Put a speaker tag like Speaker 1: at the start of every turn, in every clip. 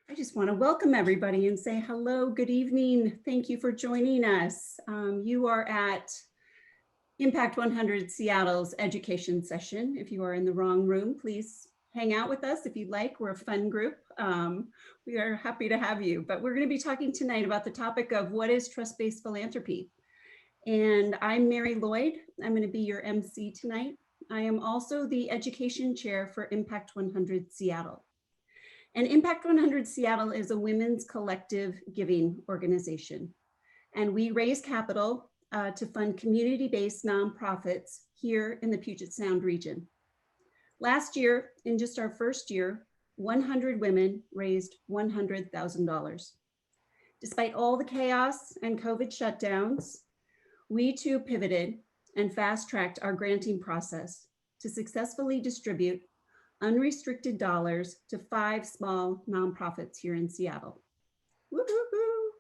Speaker 1: I just want to welcome everybody and say hello, good evening. Thank you for joining us. You are at Impact 100 Seattle's education session. If you are in the wrong room, please hang out with us if you'd like. We're a fun group. We are happy to have you, but we're going to be talking tonight about the topic of what is trust-based philanthropy. And I'm Mary Lloyd. I'm going to be your MC tonight. I am also the education chair for Impact 100 Seattle. And Impact 100 Seattle is a women's collective giving organization. And we raise capital to fund community-based nonprofits here in the Puget Sound region. Last year, in just our first year, 100 women raised $100,000. Despite all the chaos and COVID shutdowns, we too pivoted and fast-tracked our granting process to successfully distribute unrestricted dollars to 5 small nonprofits here in Seattle. Woo-hoo-hoo.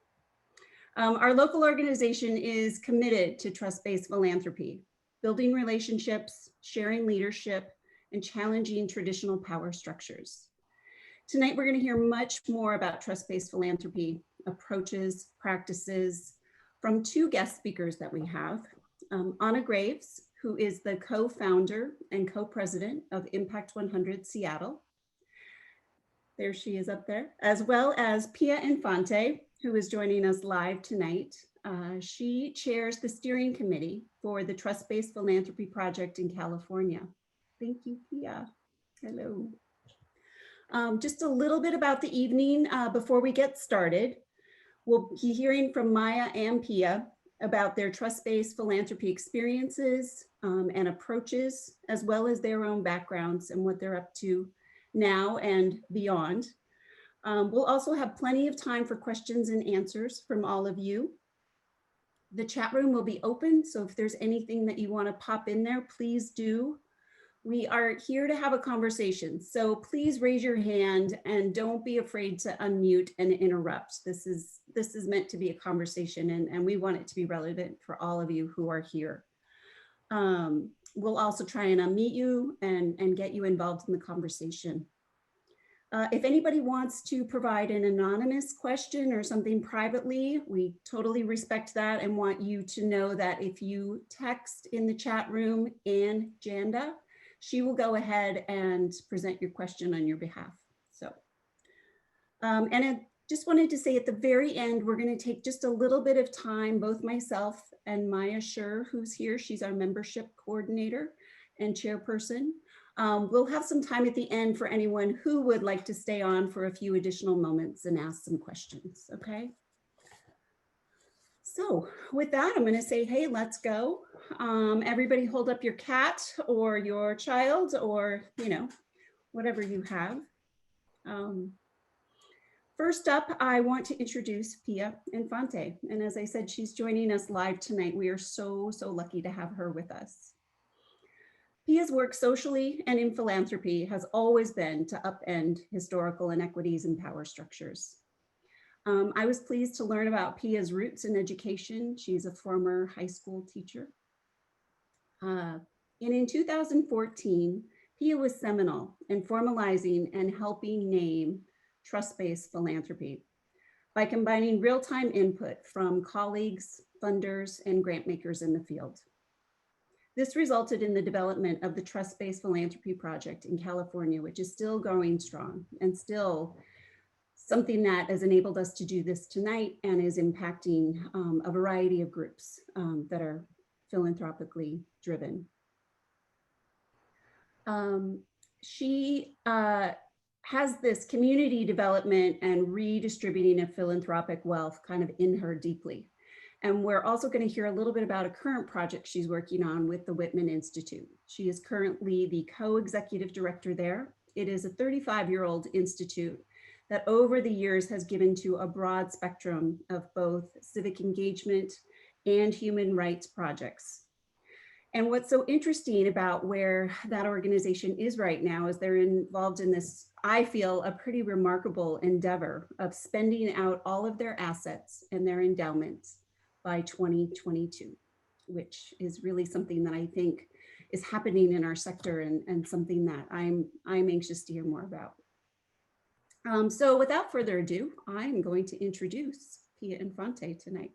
Speaker 1: Our local organization is committed to trust-based philanthropy, building relationships, sharing leadership, and challenging traditional power structures. Tonight, we're going to hear much more about trust-based philanthropy, approaches, practices, from 2 guest speakers that we have. Anna Graves, who is the co-founder and co-president of Impact 100 Seattle. There she is up there, as well as Pia Infante, who is joining us live tonight. She chairs the steering committee for the Trust-Based Philanthropy Project in California. Thank you, Pia. Hello. Just a little bit about the evening before we get started. We'll be hearing from Maya and Pia about their trust-based philanthropy experiences and approaches, as well as their own backgrounds and what they're up to now and beyond. We'll also have plenty of time for questions and answers from all of you. The chat room will be open, so if there's anything that you want to pop in there, please do. We are here to have a conversation, so please raise your hand and don't be afraid to unmute and interrupt. This is meant to be a conversation, and we want it to be relevant for all of you who are here. We'll also try and unmute you and get you involved in the conversation. If anybody wants to provide an anonymous question or something privately, we totally respect that and want you to know that if you text in the chat room and Janda, she will go ahead and present your question on your behalf. So, and I just wanted to say at the very end, we're going to take just a little bit of time, both myself and Maya Scher, who's here. She's our membership coordinator and chairperson. We'll have some time at the end for anyone who would like to stay on for a few additional moments and ask some questions, okay? So with that, I'm going to say, hey, let's go. Everybody hold up your cat or your child or, you know, whatever you have. First up, I want to introduce Pia Infante. And as I said, she's joining us live tonight. We are so lucky to have her with us. Pia's work socially and in philanthropy has always been to upend historical inequities and power structures. I was pleased to learn about Pia's roots in education. She's a former high school teacher. And in 2014, Pia was seminal in formalizing and helping name trust-based philanthropy by combining real-time input from colleagues, funders, and grant makers in the field. This resulted in the development of the Trust-Based Philanthropy Project in California, which is still going strong and still something that has enabled us to do this tonight and is impacting a variety of groups that are philanthropically driven. She has this community development and redistributing of philanthropic wealth kind of in her deeply. And we're also going to hear a little bit about a current project she's working on with the Whitman Institute. She is currently the co-executive director there. It is a 35-year-old institute that over the years has given to a broad spectrum of both civic engagement and human rights projects. And what's so interesting about where that organization is right now is they're involved in this, I feel, a pretty remarkable endeavor of spending out all of their assets and their endowments by 2022, which is really something that I think is happening in our sector and something that I'm anxious to hear more about. So without further ado, I'm going to introduce Pia Infante tonight.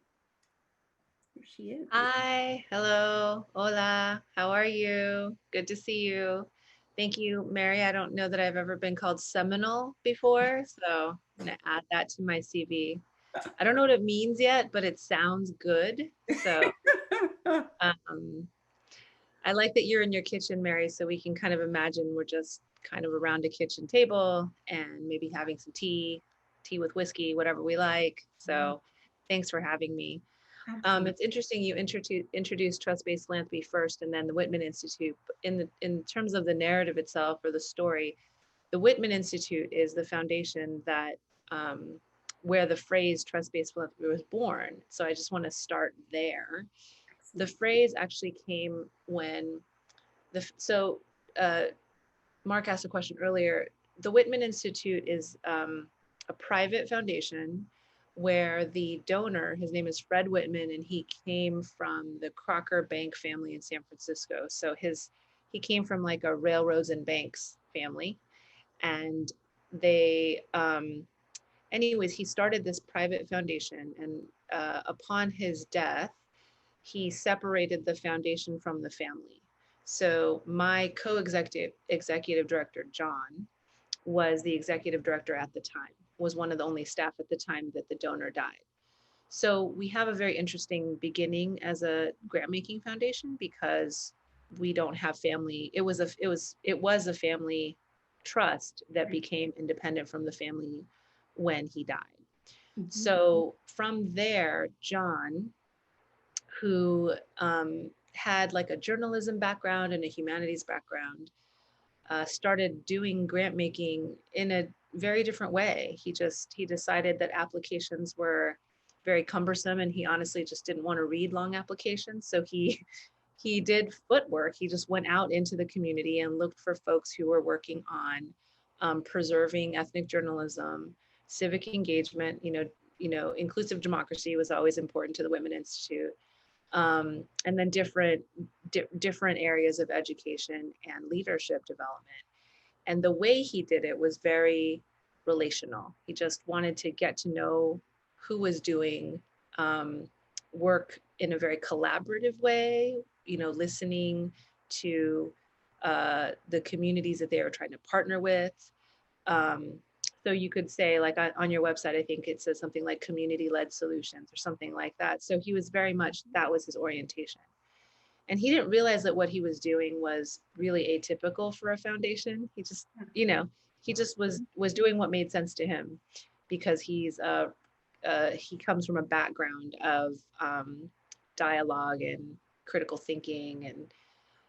Speaker 1: Here she is.
Speaker 2: Hi, hello, hola, how are you? Good to see you. Thank you, Mary. I don't know that I've ever been called seminal before, so I'm gonna add that to my CV. I don't know what it means yet, but it sounds good. So um, I like that you're in your kitchen, Mary, so we can kind of imagine we're just kind of around a kitchen table and maybe having some tea with whiskey, whatever we like. So thanks for having me.
Speaker 1: Absolutely.
Speaker 2: It's interesting you introduced trust-based philanthropy first and then the Whitman Institute. In terms of the narrative itself or the story, the Whitman Institute is the foundation that where the phrase trust-based philanthropy was born. So I just want to start there. The phrase actually came when uh, Mark asked a question earlier. The Whitman Institute is a private foundation where the donor, his name is Fred Whitman, and he came from the Crocker Bank family in San Francisco. So he came from like a railroads and banks family, and they anyways, he started this private foundation, and upon his death, he separated the foundation from the family. So my executive director, John, was the executive director at the time, was one of the only staff at the time that the donor died. So we have a very interesting beginning as a grant making foundation because we don't have family. It was a family trust that became independent from the family when he died. So from there, John, who had like a journalism background and a humanities background, started doing grant making in a very different way. He decided that applications were very cumbersome, and he honestly just didn't want to read long applications. So he did footwork. He just went out into the community and looked for folks who were working on preserving ethnic journalism, civic engagement. Inclusive democracy was always important to the Whitman Institute, and then different areas of education and leadership development. And the way he did it was very relational. He just wanted to get to know who was doing work in a very collaborative way, listening to the communities that they were trying to partner with. Um, so you could say, like on your website, I think it says something like community-led solutions or something like that. So he was very much, that was his orientation. And he didn't realize that what he was doing was really atypical for a foundation. You know, he just was doing what made sense to him because he comes from a background of dialogue and critical thinking. And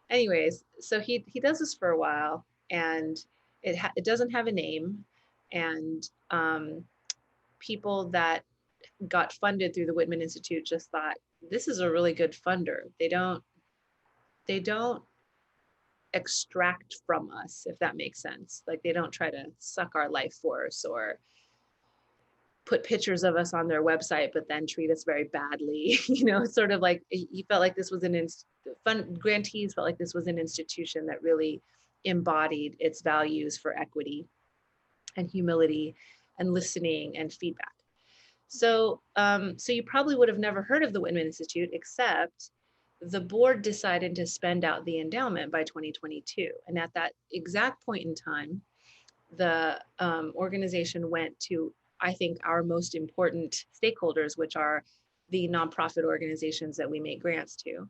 Speaker 2: anyways, so he does this for a while, and it doesn't have a name, and people that got funded through the Whitman Institute just thought this is a really good funder. They don't extract from us, if that makes sense. Like they don't try to suck our life force or put pictures of us on their website, but then treat us very badly. Sort of like he felt like this was grantees felt like this was an institution that really embodied its values for equity and humility and listening and feedback. So you probably would have never heard of the Whitman Institute, except the board decided to spend out the endowment by 2022. And at that exact point in time, the organization went to, I think, our most important stakeholders, which are the nonprofit organizations that we make grants to.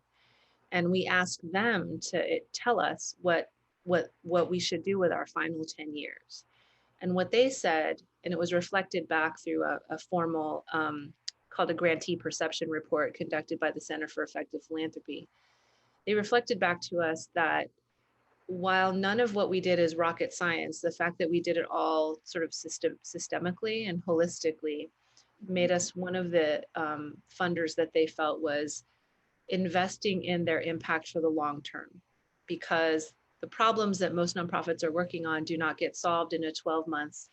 Speaker 2: And we asked them to tell us what we should do with our final 10 years. And what they said, and it was reflected back through a formal called a grantee perception report conducted by the Center for Effective Philanthropy. They reflected back to us that while none of what we did is rocket science, the fact that we did it all sort of systemically and holistically made us one of the funders that they felt was investing in their impact for the long term, because the problems that most nonprofits are working on do not get solved in a 12 months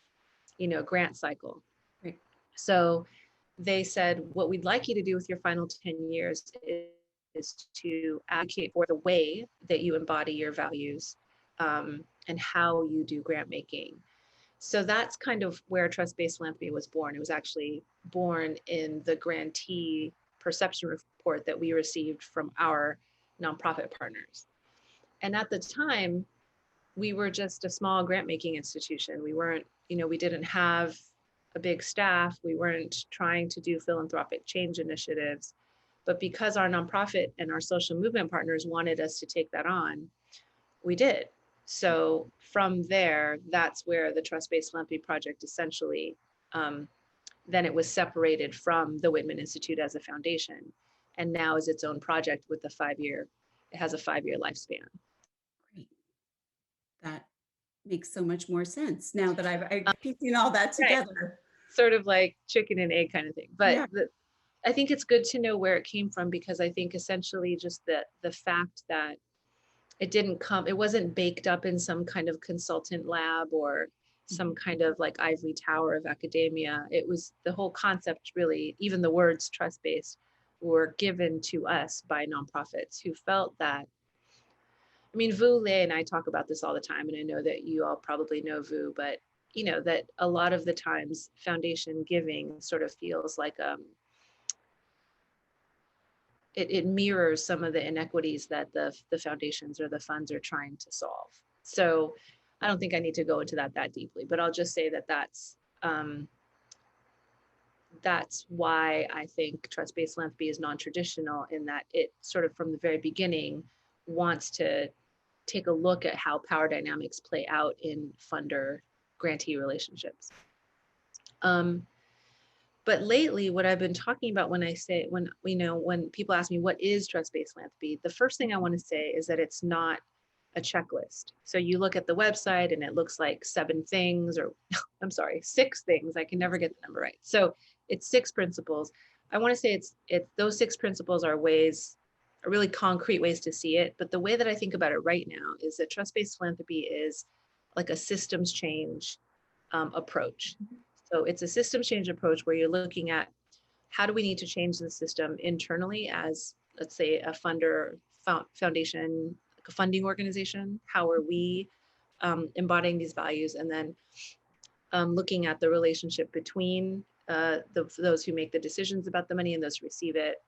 Speaker 2: grant cycle.
Speaker 1: Right.
Speaker 2: So they said, what we'd like you to do with your final 10 years is to advocate for the way that you embody your values and how you do grant making. So that's kind of where trust-based philanthropy was born. It was actually born in the grantee perception report that we received from our nonprofit partners. And at the time, we were just a small grant making institution. We weren't, we didn't have a big staff. We weren't trying to do philanthropic change initiatives. But because our nonprofit and our social movement partners wanted us to take that on, we did. So from there, that's where the Trust-Based Philanthropy Project essentially, then it was separated from the Whitman Institute as a foundation, and now is its own project with it has a 5-year lifespan.
Speaker 1: Great. That makes so much more sense now that I've piecing all that together.
Speaker 2: Right. Sort of like chicken and egg kind of thing. But
Speaker 1: yeah.
Speaker 2: I think it's good to know where it came from, because I think essentially just the fact that it wasn't baked up in some kind of consultant lab or some kind of like ivory tower of academia. It was the whole concept, really, even the words trust-based were given to us by nonprofits who felt that, I mean, Vu Le and I talk about this all the time, and I know that you all probably know Vu, but that a lot of the times foundation giving sort of feels like it mirrors some of the inequities that the foundations or the funds are trying to solve. So I don't think I need to go into that deeply, but I'll just say that that's why I think trust-based philanthropy is non-traditional, in that it sort of from the very beginning wants to take a look at how power dynamics play out in funder-grantee relationships. But lately, what I've been talking about when people ask me what is trust-based philanthropy, the first thing I want to say is that it's not a checklist. So you look at the website and it looks like 7 things, or I'm sorry, 6 things. I can never get the number right. So it's 6 principles. I want to say it's those 6 principles are really concrete ways to see it. But the way that I think about it right now is that trust-based philanthropy is like a systems change approach. So it's a systems change approach where you're looking at how do we need to change the system internally as, let's say, a funder foundation, like a funding organization. How are we embodying these values? And then looking at the relationship between those who make the decisions about the money and those who receive it.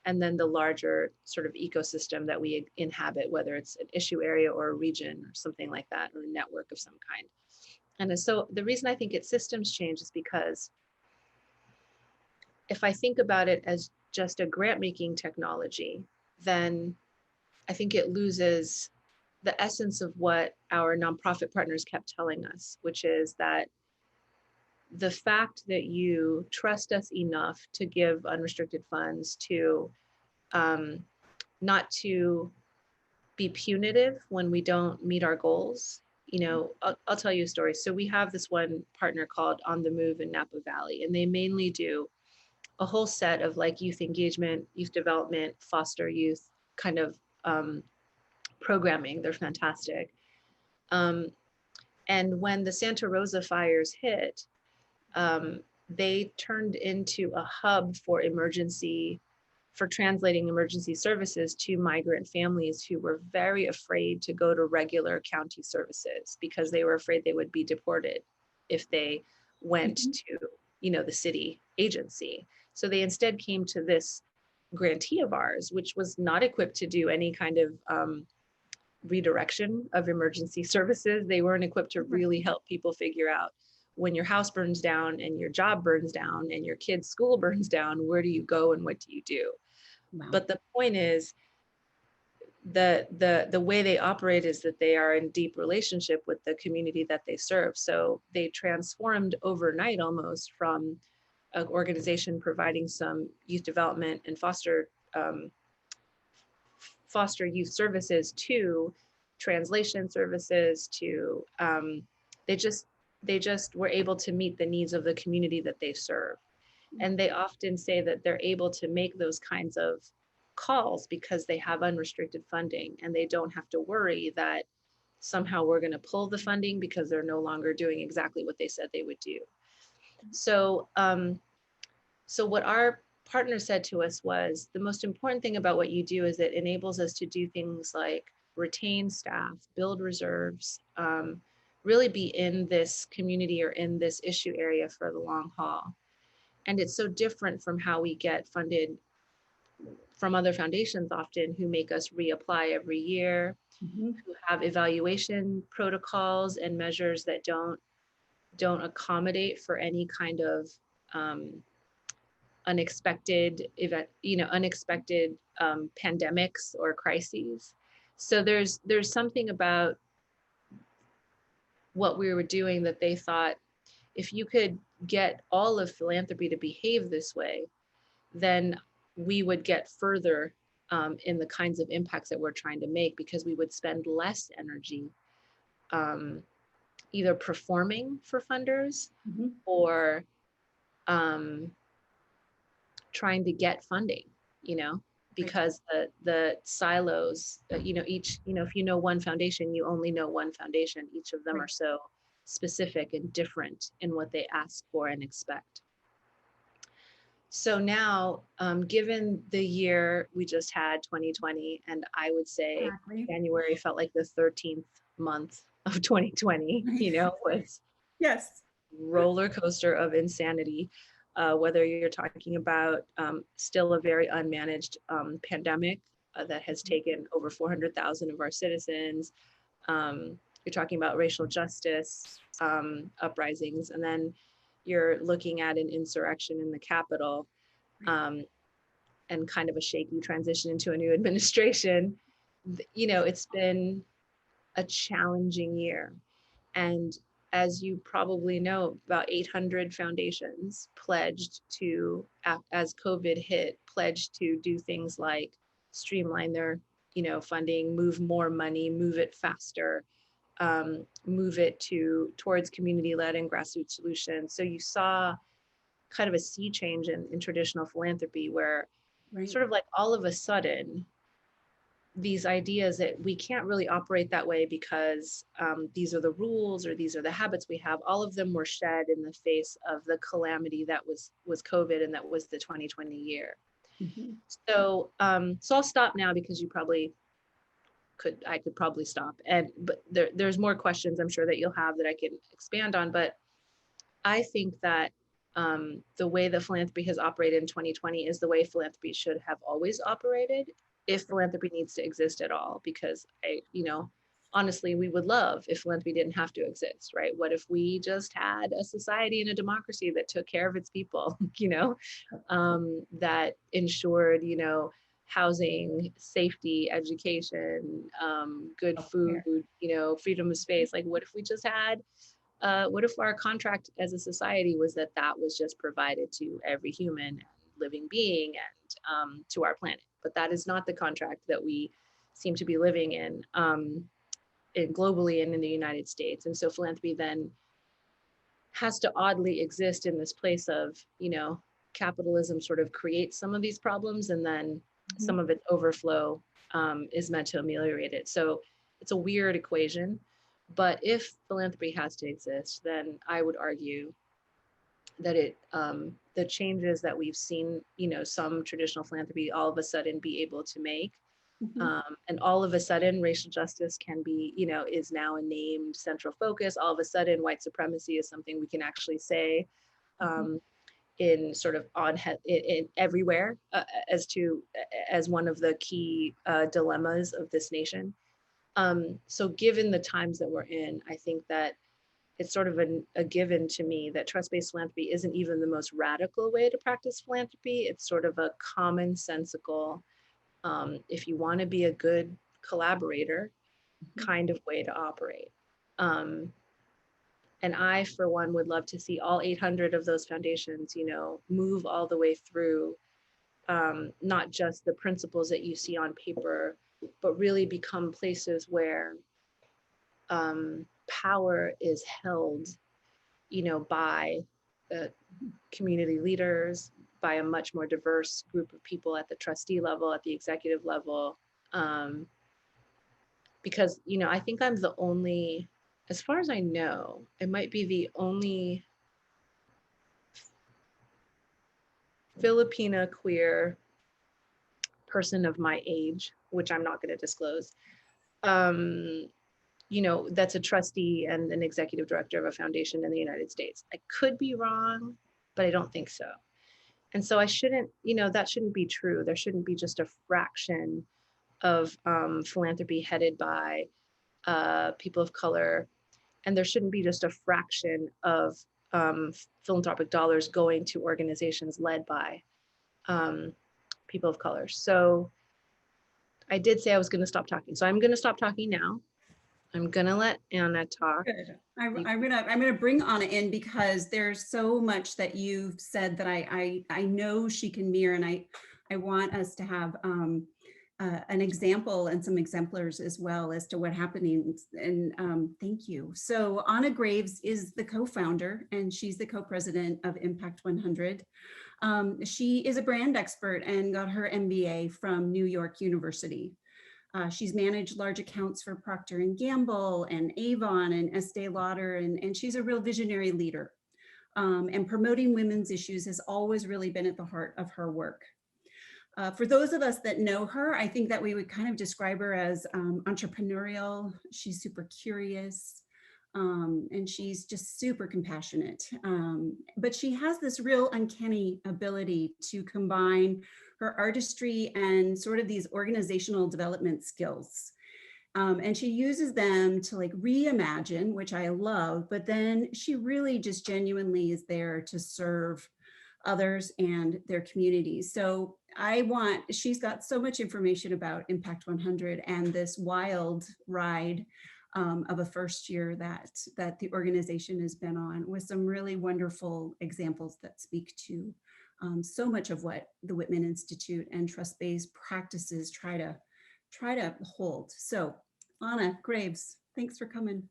Speaker 2: And then the larger sort of ecosystem that we inhabit, whether it's an issue area or a region or something like that, or a network of some kind. And so the reason I think it's systems change is because if I think about it as just a grant making technology, then I think it loses the essence of what our nonprofit partners kept telling us, which is that the fact that you trust us enough to give unrestricted funds to not to be punitive when we don't meet our goals. I'll tell you a story. So we have this one partner called On the Move in Napa Valley, and they mainly do a whole set of like youth engagement, youth development, foster youth kind of programming. They're fantastic. And when the Santa Rosa fires hit, they turned into a hub for translating emergency services to migrant families who were very afraid to go to regular county services because they were afraid they would be deported if they went to, the city agency. So they instead came to this grantee of ours, which was not equipped to do any kind of redirection of emergency services. They weren't equipped to really help people figure out, when your house burns down and your job burns down and your kid's school burns down, where do you go and what do you do? Wow. But the point is, the way they operate is that they are in deep relationship with the community that they serve. So they transformed overnight almost from an organization providing some youth development and foster youth services to translation services to they just were able to meet the needs of the community that they serve. And they often say that they're able to make those kinds of calls because they have unrestricted funding, and they don't have to worry that somehow we're going to pull the funding because they're no longer doing exactly what they said they would do. So, so what our partner said to us was, the most important thing about what you do is it enables us to do things like retain staff, build reserves, really be in this community or in this issue area for the long haul. And it's so different from how we get funded from other foundations often, who make us reapply every year,
Speaker 1: Mhm.
Speaker 2: who have evaluation protocols and measures that don't accommodate for any kind of unexpected event, unexpected pandemics or crises. So there's something about what we were doing that they thought, if you could get all of philanthropy to behave this way, then we would get further in the kinds of impacts that we're trying to make, because we would spend less energy either performing for funders
Speaker 1: Mhm.
Speaker 2: or trying to get funding, because the silos, each, if you know one foundation, you only know one foundation. Each of them
Speaker 1: Right.
Speaker 2: are so specific and different in what they ask for and expect. So now, given the year we just had, 2020, and I would say
Speaker 1: Exactly.
Speaker 2: January felt like the 13th month of 2020, was
Speaker 1: Yes.
Speaker 2: roller coaster of insanity. Whether you're talking about still a very unmanaged pandemic that has taken over 400,000 of our citizens, you're talking about racial justice uprisings, and then you're looking at an insurrection in the Capitol, and kind of a shaky transition into a new administration. It's been a challenging year. And as you probably know, about 800 foundations pledged to, as COVID hit, pledged to do things like streamline their, funding, move more money, move it faster, move it towards community-led and grassroots solutions. So you saw kind of a sea change in traditional philanthropy, where
Speaker 1: Right.
Speaker 2: sort of like all of a sudden, these ideas that we can't really operate that way because these are the rules or these are the habits we have, all of them were shed in the face of the calamity that was COVID, and that was the 2020 year.
Speaker 1: Mm-hmm.
Speaker 2: So I'll stop now, because I could probably stop, but there's more questions I'm sure that you'll have that I can expand on. But I think that the way that philanthropy has operated in 2020 is the way philanthropy should have always operated, if philanthropy needs to exist at all. Because honestly, we would love if philanthropy didn't have to exist, right? What if we just had a society and a democracy that took care of its people, that ensured, housing, safety, education, good food, freedom of space. Like, what if we just had what if our contract as a society was that was just provided to every human and living being and to our planet? But that is not the contract that we seem to be living in globally and in the United States. And so philanthropy then has to oddly exist in this place of, capitalism sort of creates some of these problems, and then some of its overflow is meant to ameliorate it. So it's a weird equation. But if philanthropy has to exist, then I would argue that the changes that we've seen, some traditional philanthropy all of a sudden be able to make, and all of a sudden racial justice can be, is now a named central focus. All of a sudden white supremacy is something we can actually say in sort of in everywhere, as one of the key dilemmas of this nation. So given the times that we're in, I think that it's sort of a given to me that trust-based philanthropy isn't even the most radical way to practice philanthropy. It's sort of a commonsensical, if you want to be a good collaborator, kind of way to operate. And I, for one, would love to see all 800 of those foundations, move all the way through, not just the principles that you see on paper, but really become places where power is held, by community leaders, by a much more diverse group of people at the trustee level, at the executive level. Because, I think I'm the only, as far as I know, it might be the only Filipina queer person of my age, which I'm not going to disclose, that's a trustee and an executive director of a foundation in the United States. I could be wrong, but I don't think so. And so I shouldn't, that shouldn't be true. There shouldn't be just a fraction of philanthropy headed by people of color. And there shouldn't be just a fraction of philanthropic dollars going to organizations led by people of color. So I did say I was going to stop talking. So I'm going to stop talking now. I'm going to let Anna talk.
Speaker 1: Good. I'm gonna bring Anna in because there's so much that you've said that I know she can mirror, and I want us to have an example and some exemplars as well as to what happening. And thank you. So Anna Graves is the co-founder, and she's the co-president of Impact 100. She is a brand expert and got her MBA from New York University. She's managed large accounts for Procter & Gamble and Avon and Estee Lauder, and she's a real visionary leader. And promoting women's issues has always really been at the heart of her work. For those of us that know her, I think that we would kind of describe her as entrepreneurial. She's super curious, and she's just super compassionate. But she has this real uncanny ability to combine her artistry and sort of these organizational development skills. And she uses them to like reimagine, which I love, but then she really just genuinely is there to serve others and their communities. So she's got so much information about Impact 100 and this wild ride of a first year that the organization has been on, with some really wonderful examples that speak to so much of what the Whitman Institute and trust-based practices try to hold. So Anna Graves, thanks for coming.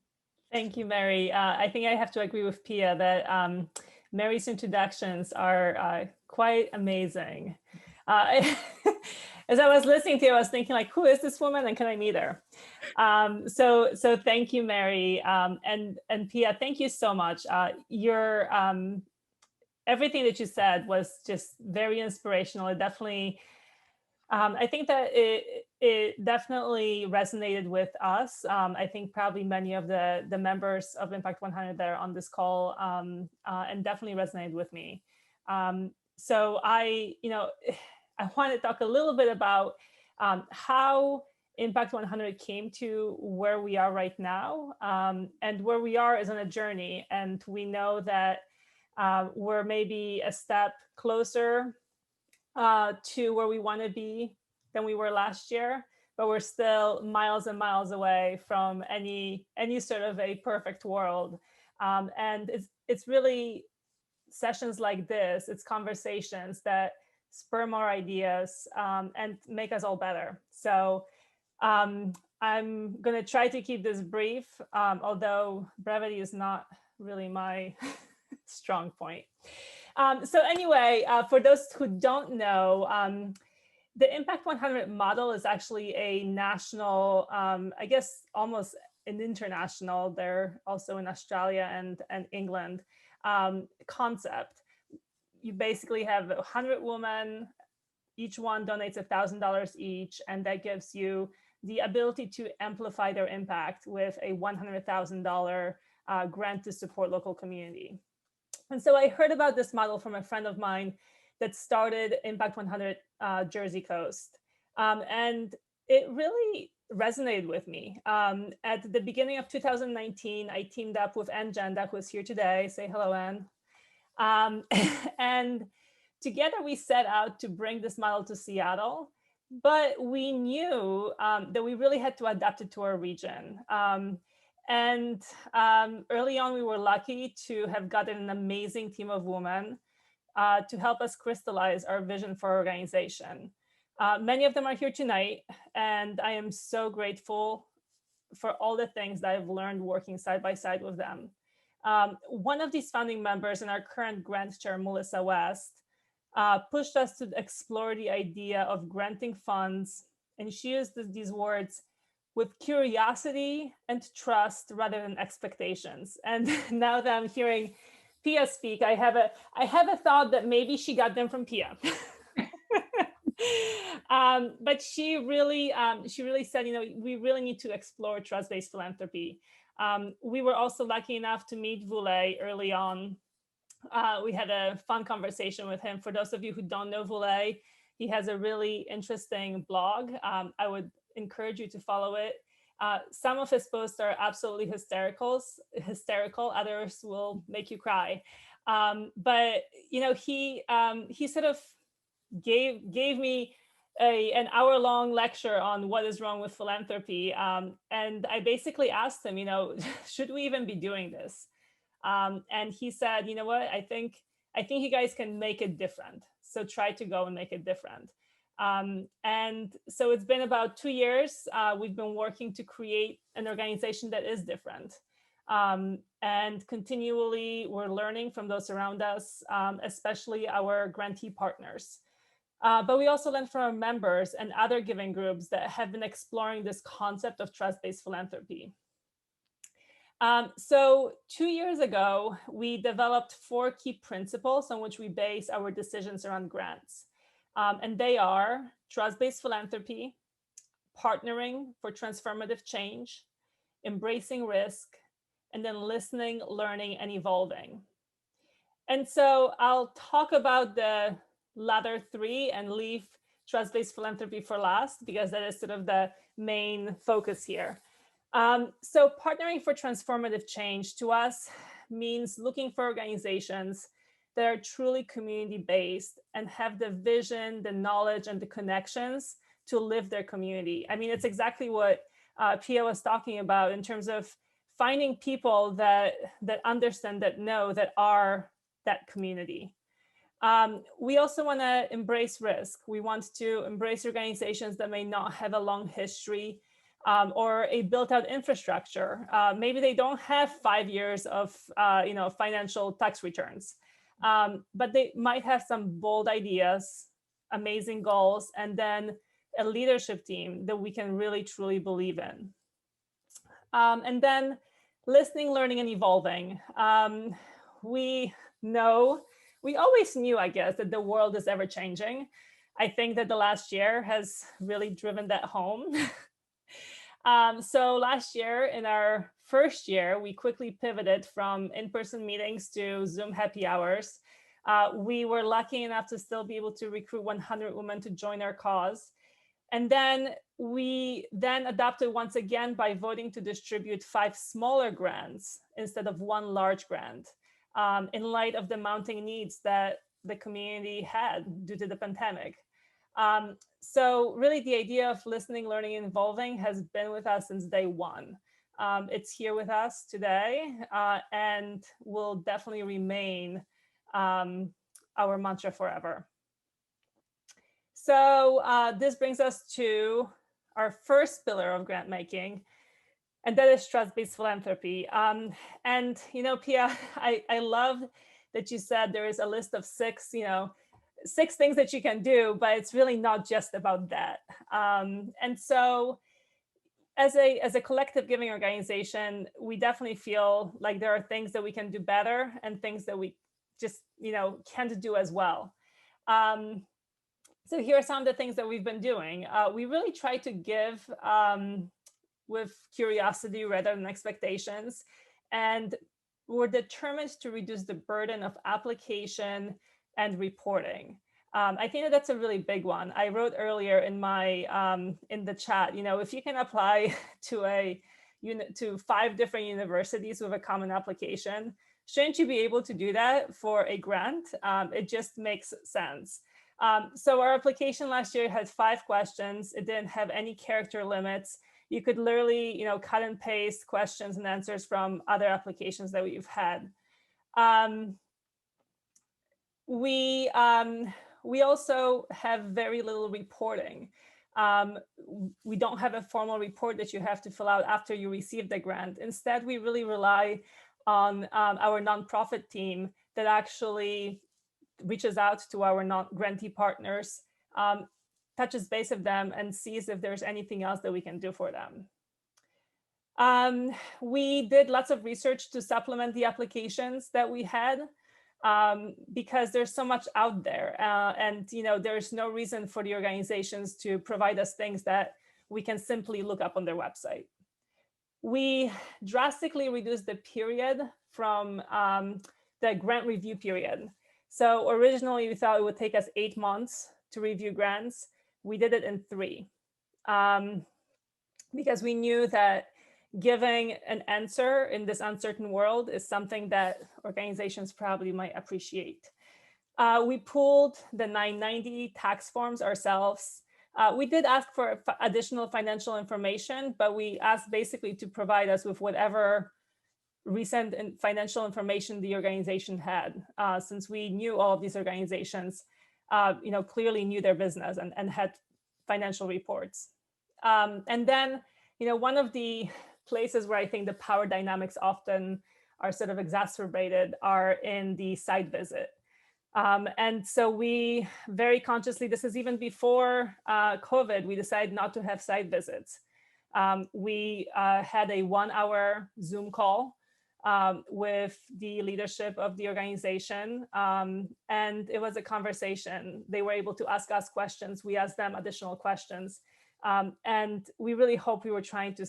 Speaker 3: Thank you, Mary. I think I have to agree with Pia that Mary's introductions are quite amazing. As I was listening to you, I was thinking like, who is this woman and can I meet her? So thank you, Mary. And Pia, thank you so much. Everything that you said was just very inspirational. It definitely, I think that it definitely resonated with us. I think probably many of the members of Impact 100 that are on this call and definitely resonated with me. So I want to talk a little bit about how Impact 100 came to where we are right now. And where we are is on a journey. And we know that we're maybe a step closer to where we want to be than we were last year, but we're still miles and miles away from any sort of a perfect world. And it's really sessions like this, it's conversations that spur more ideas and make us all better. So I'm going to try to keep this brief, although brevity is not really my strong point. So anyway, for those who don't know, the Impact 100 model is actually a national, I guess almost an international, they're also in Australia and England, concept. You basically have 100 women, each one donates $1,000 each, and that gives you the ability to amplify their impact with a $100,000 grant to support local community. And so I heard about this model from a friend of mine that started Impact 100 Jersey Coast. And it really resonated with me. At the beginning of 2019, I teamed up with Ann Janda, who is here today. Say hello, Ann. And together we set out to bring this model to Seattle, but we knew that we really had to adapt it to our region. And early on, we were lucky to have gotten an amazing team of women to help us crystallize our vision for our organization. Many of them are here tonight, and I am so grateful for all the things that I've learned working side by side with them. One of these founding members and our current grant chair, Melissa West, pushed us to explore the idea of granting funds, and she used these words, with curiosity and trust rather than expectations. And now that I'm hearing Pia speak, I have a thought that maybe she got them from Pia. But she really said, we really need to explore trust-based philanthropy. We were also lucky enough to meet Vule early on. We had a fun conversation with him. For those of you who don't know Vule, he has a really interesting blog. I would encourage you to follow it. Some of his posts are absolutely hysterical. Others will make you cry. But he sort of gave me an hour-long lecture on what is wrong with philanthropy. And I basically asked him, should we even be doing this? And he said, you know what, I think you guys can make it different. So try to go and make it different. And so it's been about 2 years. We've been working to create an organization that is different. And continually, we're learning from those around us, especially our grantee partners. But we also learn from our members and other giving groups that have been exploring this concept of trust-based philanthropy. So 2 years ago, we developed 4 key principles on which we base our decisions around grants. And they are trust-based philanthropy, partnering for transformative change, embracing risk, and then listening, learning, and evolving. And so I'll talk about the latter 3 and leave trust-based philanthropy for last, because that is sort of the main focus here. So partnering for transformative change to us means looking for organizations that are truly community-based and have the vision, the knowledge, and the connections to live their community. I mean, it's exactly what Pia was talking about in terms of finding people that understand, that know, that are that community. We also want to embrace risk. We want to embrace organizations that may not have a long history or a built-out infrastructure. Maybe they don't have 5 years of financial tax returns, but they might have some bold ideas, amazing goals, and then a leadership team that we can really truly believe in. And then listening, learning, and evolving. We always knew, I guess, that the world is ever changing. I think that the last year has really driven that home. So last year, in our first year, we quickly pivoted from in-person meetings to Zoom happy hours. We were lucky enough to still be able to recruit 100 women to join our cause. And then we adapted once again by voting to distribute 5 smaller grants instead of 1 large grant, in light of the mounting needs that the community had due to the pandemic. So really the idea of listening, learning, and evolving has been with us since day 1. It's here with us today and will definitely remain our mantra forever. So this brings us to our first pillar of grant making, and that is trust-based philanthropy. And Pia, I love that you said there is a list of 6 things that you can do, but it's really not just about that. And so as a collective giving organization, we definitely feel like there are things that we can do better and things that we just can't do as well. So here are some of the things that we've been doing. We really try to give with curiosity rather than expectations, and we're determined to reduce the burden of application and reporting. I think that's a really big one. I wrote earlier in my in the chat, if you can apply to 5 different universities with a common application, shouldn't you be able to do that for a grant? It just makes sense. So our application last year had 5 questions. It didn't have any character limits. You could literally, cut and paste questions and answers from other applications that we've had. We also have very little reporting. We don't have a formal report that you have to fill out after you receive the grant. Instead, we really rely on our nonprofit team that actually reaches out to our grantee partners, touches base with them, and sees if there's anything else that we can do for them. We did lots of research to supplement the applications that we had. because there's so much out there, and there's no reason for the organizations to provide us things that we can simply look up on their website. We drastically reduced the period from the grant review period. So originally we thought it would take us 8 months to review grants. We did it in 3, because we knew that giving an answer in this uncertain world is something that organizations probably might appreciate. We pulled the 990 tax forms ourselves. We did ask for additional financial information, but we asked basically to provide us with whatever recent financial information the organization had, since we knew all of these organizations, clearly knew their business and had financial reports. And then, one of the places where I think the power dynamics often are sort of exacerbated are in the site visit. And so we very consciously, this is even before COVID, we decided not to have site visits. We had a 1-hour Zoom call with the leadership of the organization. And it was a conversation. They were able to ask us questions. We asked them additional questions. And we really hope we were trying to,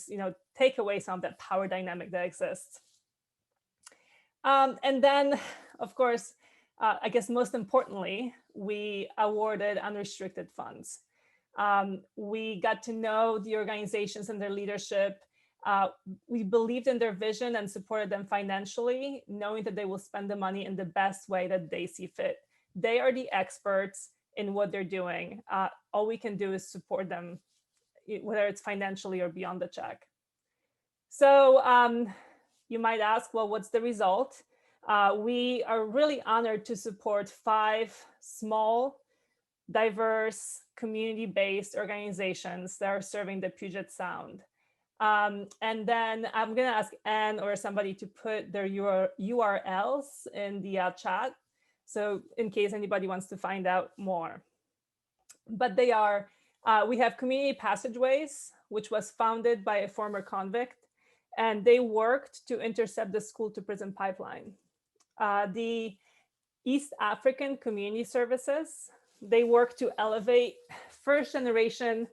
Speaker 3: take away some of that power dynamic that exists. And then, of course, I guess most importantly, we awarded unrestricted funds. We got to know the organizations and their leadership. We believed in their vision and supported them financially, knowing that they will spend the money in the best way that they see fit. They are the experts in what they're doing. All we can do is support them, whether it's financially or beyond the check. So you might ask, well, what's the result? We are really honored to support 5 small, diverse, community-based organizations that are serving the Puget Sound. And then I'm going to ask Anne or somebody to put their URLs in the chat, so in case anybody wants to find out more. But they are, we have Community Passageways, which was founded by a former convict, and they worked to intercept the school-to-prison pipeline. The East African Community Services, they work to elevate first-generation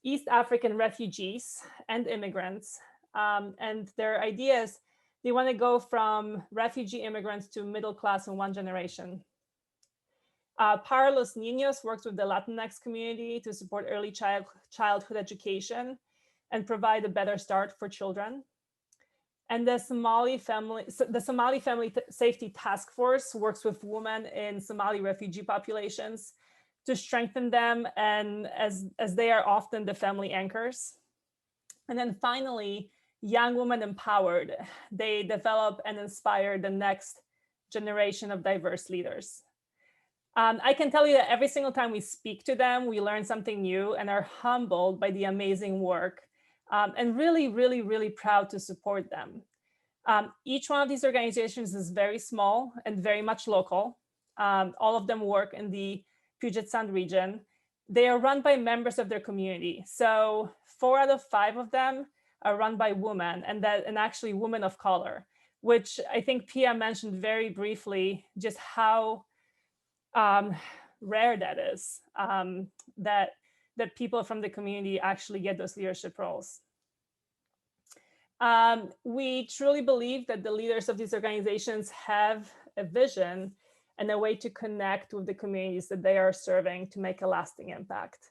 Speaker 3: East African refugees and immigrants. And their idea is they want to go from refugee immigrants to middle class in 1 generation. Para los Niños works with the Latinx community to support early childhood education and provide a better start for children. And the Somali Family Safety Task Force works with women in Somali refugee populations to strengthen them, and as they are often the family anchors. And then finally, Young Women Empowered. They develop and inspire the next generation of diverse leaders. I can tell you that every single time we speak to them, we learn something new and are humbled by the amazing work, and really, really, really proud to support them. Each one of these organizations is very small and very much local. All of them work in the Puget Sound region. They are run by members of their community. So 4 out of 5 of them are run by women, and actually women of color, which I think Pia mentioned very briefly, just how rare that is, that people from the community actually get those leadership roles. We truly believe that the leaders of these organizations have a vision and a way to connect with the communities that they are serving to make a lasting impact.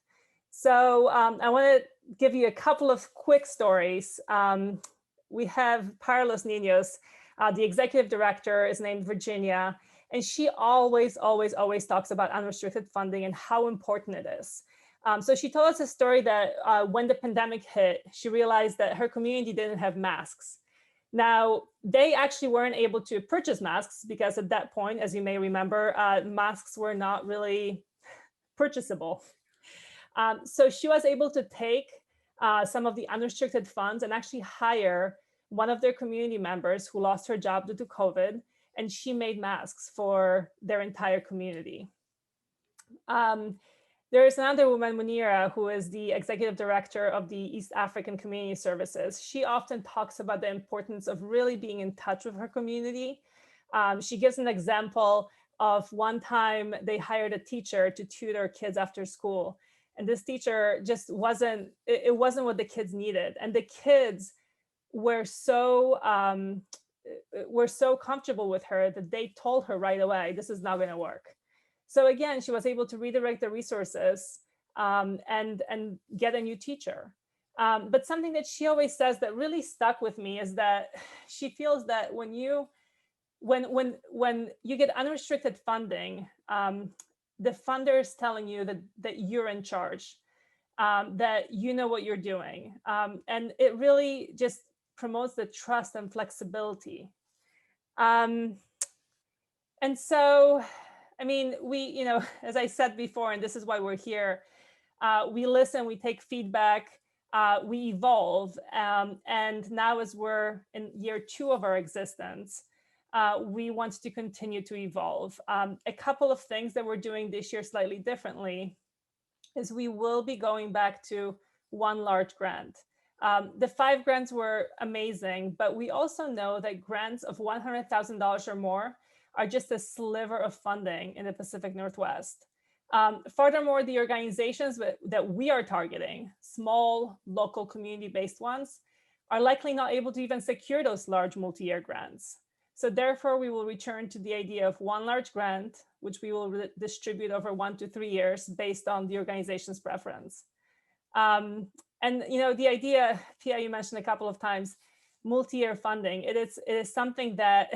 Speaker 3: So I want to give you a couple of quick stories. We have Para los Niños. The executive director is named Virginia, and she always talks about unrestricted funding and how important it is. So she told us a story that when the pandemic hit, she realized that her community didn't have masks. Now, they actually weren't able to purchase masks because at that point, as you may remember, masks were not really purchasable. So she was able to take some of the unrestricted funds and actually hire one of their community members who lost her job due to COVID, and she made masks for their entire community. There is another woman, Munira, who is the executive director of the East African Community Services. She often talks about the importance of really being in touch with her community She gives an example of one time they hired a teacher to tutor kids after school. And this teacher just it wasn't what the kids needed. And the kids were so comfortable with her that they told her right away, this is not going to work. So again, she was able to redirect the resources and get a new teacher. But something that she always says that really stuck with me is that she feels that when you get unrestricted funding, the funder is telling you that you're in charge, that you know what you're doing. And it really just promotes the trust and flexibility. And so, I mean, we, as I said before, and this is why we're here, we listen, we take feedback, we evolve. And now as we're in year 2 of our existence, we want to continue to evolve. A couple of things that we're doing this year slightly differently is we will be going back to one large grant. The 5 grants were amazing, but we also know that grants of $100,000 or more are just a sliver of funding in the Pacific Northwest. Furthermore, the organizations that we are targeting, small, local, community-based ones, are likely not able to even secure those large multi-year grants. So therefore, we will return to the idea of one large grant, which we will distribute over 1 to 3 years based on the organization's preference. And the idea, Pia, you mentioned a couple of times, multi-year funding. It is something that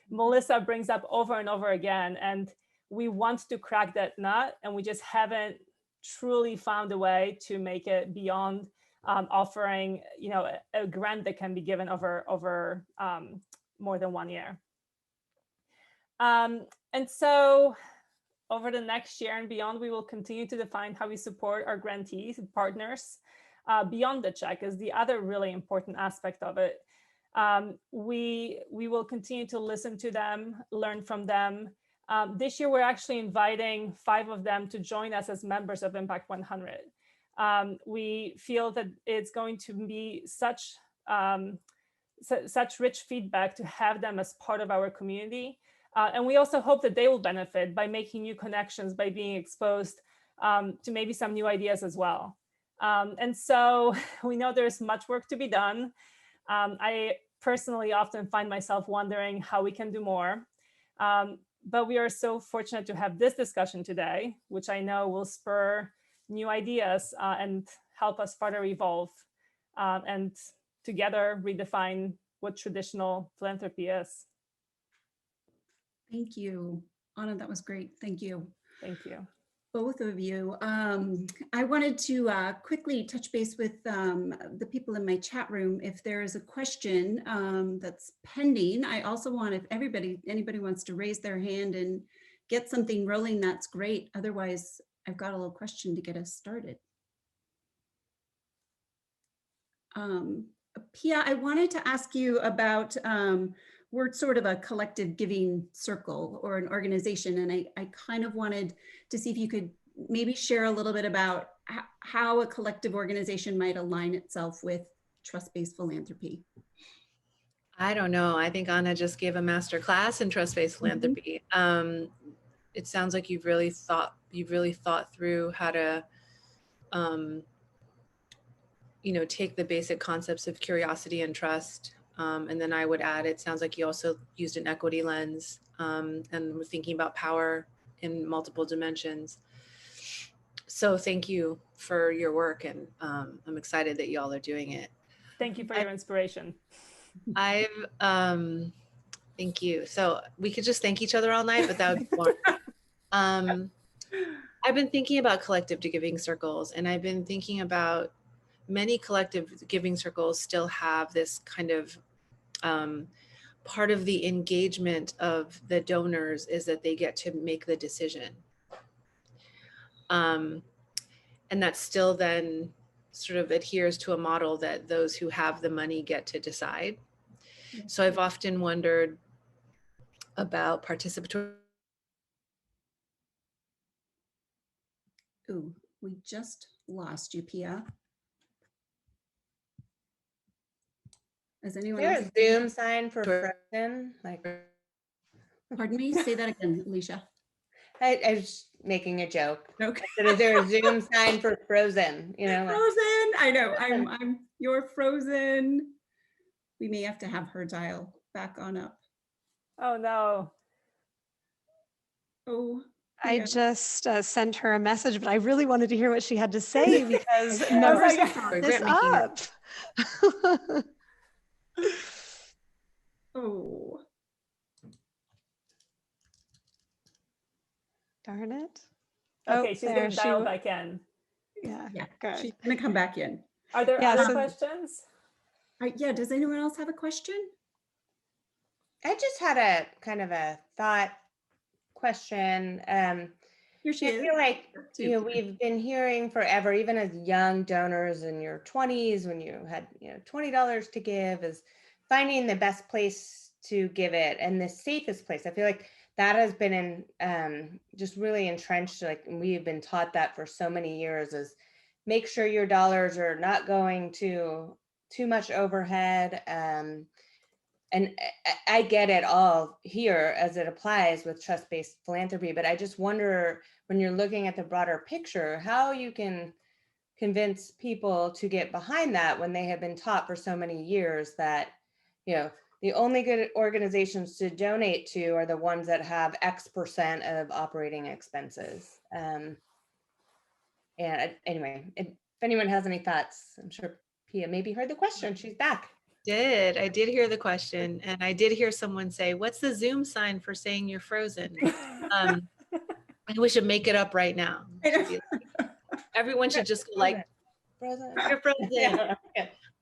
Speaker 3: Melissa brings up over and over again, and we want to crack that nut, and we just haven't truly found a way to make it beyond offering, a grant that can be given over more than 1 year. And so over the next year and beyond, we will continue to define how we support our grantees and partners beyond the check is the other really important aspect of it. We will continue to listen to them, learn from them. This year, we're actually inviting 5 of them to join us as members of Impact 100. We feel that it's going to be such rich feedback to have them as part of our community. And we also hope that they will benefit by making new connections, by being exposed to maybe some new ideas as well. And so we know there's much work to be done. I personally often find myself wondering how we can do more. But we are so fortunate to have this discussion today, which I know will spur new ideas and help us further evolve and together redefine what traditional philanthropy is.
Speaker 1: Thank you, Anna. That was great. Thank you.
Speaker 3: Thank you.
Speaker 1: Both of you. I wanted to quickly touch base with the people in my chat room. If there is a question that's pending, I also want, if anybody wants to raise their hand and get something rolling, that's great. Otherwise, I've got a little question to get us started. Pia, I wanted to ask you about, we're sort of a collective giving circle or an organization, and I kind of wanted to see if you could maybe share a little bit about how a collective organization might align itself with trust-based philanthropy.
Speaker 2: I don't know. I think Anna just gave a master class in trust-based philanthropy. It sounds like you've really thought through how to take the basic concepts of curiosity and trust. And then I would add, it sounds like you also used an equity lens and were thinking about power in multiple dimensions. So thank you for your work, and I'm excited that y'all are doing it.
Speaker 3: Thank you for your inspiration.
Speaker 2: Thank you. So we could just thank each other all night, but that would be boring. I've been thinking about collective giving circles, and I've been thinking about many collective giving circles still have this kind of part of the engagement of the donors is that they get to make the decision. And that still then sort of adheres to a model that those who have the money get to decide. So I've often wondered about participatory.
Speaker 1: Ooh, we just lost you, Pia. Is anyone else?
Speaker 4: Is there a Zoom sign for frozen? Like
Speaker 1: Pardon me, say that again, Alicia.
Speaker 4: I was making a joke.
Speaker 1: Okay.
Speaker 4: I said, is there a Zoom sign for frozen? You know, like,
Speaker 1: Frozen, I know, you're frozen. We may have to have her dial back on up.
Speaker 3: Oh no.
Speaker 1: Oh,
Speaker 5: I
Speaker 1: yeah.
Speaker 5: just sent her a message, but I really wanted to hear what she had to say because
Speaker 1: Okay.
Speaker 5: members
Speaker 1: Oh my
Speaker 5: brought
Speaker 2: God.
Speaker 5: this
Speaker 2: Grant making
Speaker 5: up.
Speaker 1: Oh,
Speaker 5: Darn it.
Speaker 3: Okay,
Speaker 5: Oh,
Speaker 3: she's
Speaker 5: there
Speaker 3: gonna
Speaker 5: she
Speaker 3: dial
Speaker 5: w-
Speaker 3: back in.
Speaker 5: Yeah,
Speaker 1: yeah,
Speaker 5: good.
Speaker 1: she's gonna come back in.
Speaker 3: Are there
Speaker 5: Yeah,
Speaker 3: other
Speaker 5: so-
Speaker 3: questions?
Speaker 1: Yeah, does anyone else have a question?
Speaker 4: I just had a kind of a thought question.
Speaker 1: Here she
Speaker 4: I
Speaker 1: is.
Speaker 4: feel like,
Speaker 1: Too.
Speaker 4: you know, we've been hearing forever, even as young donors in your 20s, when you had, you know, $20 to give, is finding the best place to give it and the safest place. I feel like that has been in just really entrenched, like we've been taught that for so many years, is make sure your dollars are not going to too much overhead. And I get it all here as it applies with trust-based philanthropy, but I just wonder, when you're looking at the broader picture, how you can convince people to get behind that when they have been taught for so many years that, you know, the only good organizations to donate to are the ones that have X% of operating expenses. Anyway, if anyone has any thoughts, I'm sure Pia maybe heard the question. She's back.
Speaker 2: I did hear the question, and I did hear someone say, what's the Zoom sign for saying you're frozen? And we should make it up right now. Everyone should just go like,
Speaker 4: Frozen.
Speaker 2: you're frozen.
Speaker 4: Yeah.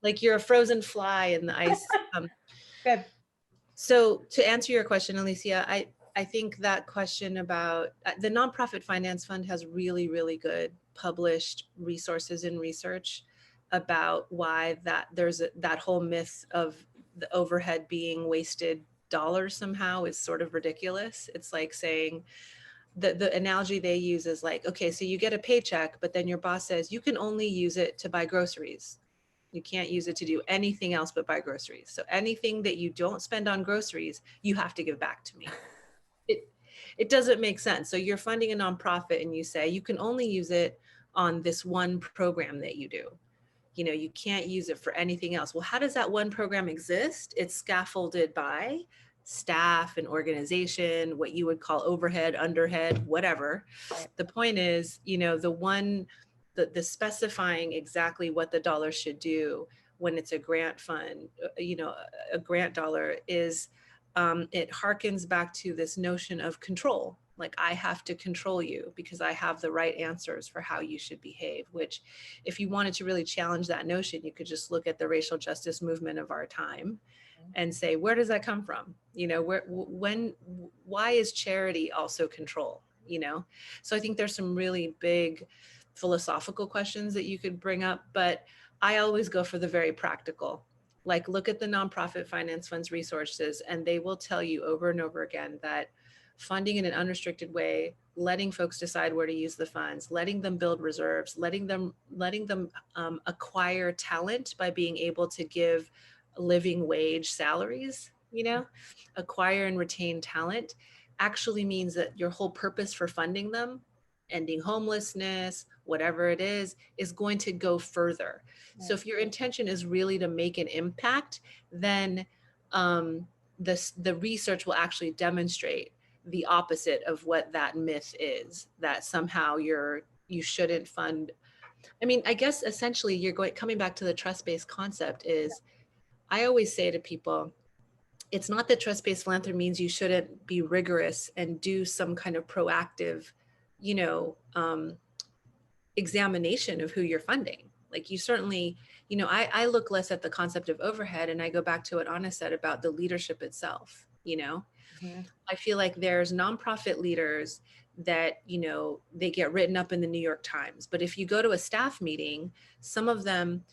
Speaker 2: Like you're a frozen fly in the ice.
Speaker 4: Good.
Speaker 2: So to answer your question, Alicia, I think that question about the Nonprofit Finance Fund has really, really good published resources and research about why that there's that whole myth of the overhead being wasted dollars somehow is sort of ridiculous. It's like saying, the analogy they use is like, okay, so you get a paycheck, but then your boss says you can only use it to buy groceries. You can't use it to do anything else but buy groceries. So anything that you don't spend on groceries, you have to give back to me. It doesn't make sense. So you're funding a nonprofit and you say you can only use it on this one program that you do. You know, you can't use it for anything else. Well, how does that one program exist? It's scaffolded by staff and organization, what you would call overhead, underhead, whatever.
Speaker 4: Right.
Speaker 2: The point is, you know, the specifying exactly what the dollar should do when it's a grant fund, you know, a grant dollar is, it harkens back to this notion of control. Like I have to control you because I have the right answers for how you should behave, which if you wanted to really challenge that notion, you could just look at the racial justice movement of our time and say, where does that come from? You know, why is charity also control? You know? So I think there's some really big philosophical questions that you could bring up, but I always go for the very practical. Like look at the Nonprofit Finance Fund's resources and they will tell you over and over again that funding in an unrestricted way, letting folks decide where to use the funds, letting them build reserves, letting them acquire talent by being able to give living wage salaries, you know, acquire and retain talent actually means that your whole purpose for funding them, ending homelessness, whatever it is going to go further. Right. So if your intention is really to make an impact, then the research will actually demonstrate the opposite of what that myth is, that somehow you shouldn't fund. I mean, I guess essentially you're coming back to the trust-based concept is, I always say to people, it's not that trust-based philanthropy means you shouldn't be rigorous and do some kind of proactive, you know, examination of who you're funding. Like you certainly, you know, I look less at the concept of overhead and I go back to what Anna said about the leadership itself, you know. Mm-hmm. I feel like there's nonprofit leaders that, you know, they get written up in the New York Times, but if you go to a staff meeting, some of them,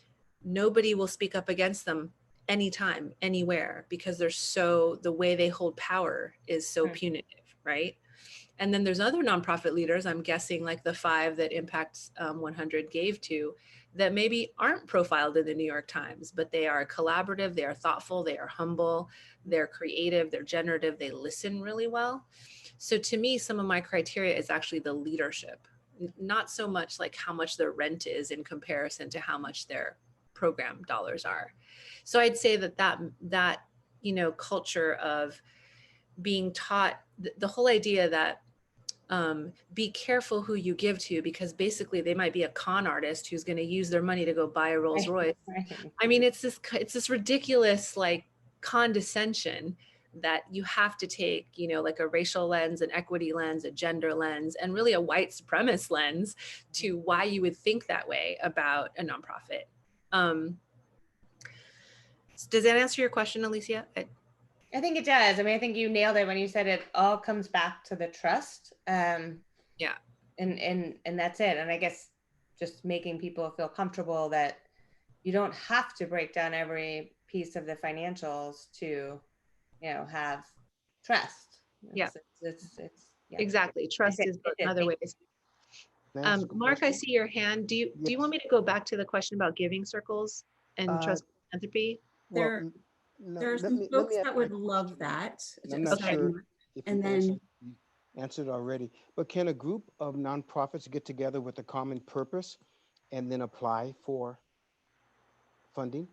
Speaker 2: nobody will speak up against them anytime, anywhere, because the way they hold power is so punitive, right? And then there's other nonprofit leaders, I'm guessing like the 5 that Impact 100 gave to, that maybe aren't profiled in the New York Times, but they are collaborative, they are thoughtful, they are humble, they're creative, they're generative, they listen really well. So to me, some of my criteria is actually the leadership, not so much like how much their rent is in comparison to how much their program dollars are. So I'd say that you know, culture of being taught the whole idea that be careful who you give to, because basically they might be a con artist who's going to use their money to go buy a Rolls Royce.
Speaker 4: Right.
Speaker 2: I mean, it's this ridiculous like condescension that you have to take, you know, like a racial lens, an equity lens, a gender lens, and really a white supremacist lens to why you would think that way about a nonprofit. Does that answer your question, Alicia?
Speaker 4: I think it does. I mean, I think you nailed it when you said it all comes back to the trust.
Speaker 2: Yeah.
Speaker 4: And that's it. And I guess just making people feel comfortable that you don't have to break down every piece of the financials to, you know, have trust.
Speaker 2: Yeah.
Speaker 4: It's yeah.
Speaker 2: Exactly. Trust is in other ways. Mark, I see your hand. Do you want me to go back to the question about giving circles and trust philanthropy?
Speaker 1: There are some folks that would love that.
Speaker 6: I'm not sure if
Speaker 1: and
Speaker 6: you
Speaker 1: then
Speaker 6: answered already, but can a group of nonprofits get together with a common purpose and then apply for funding?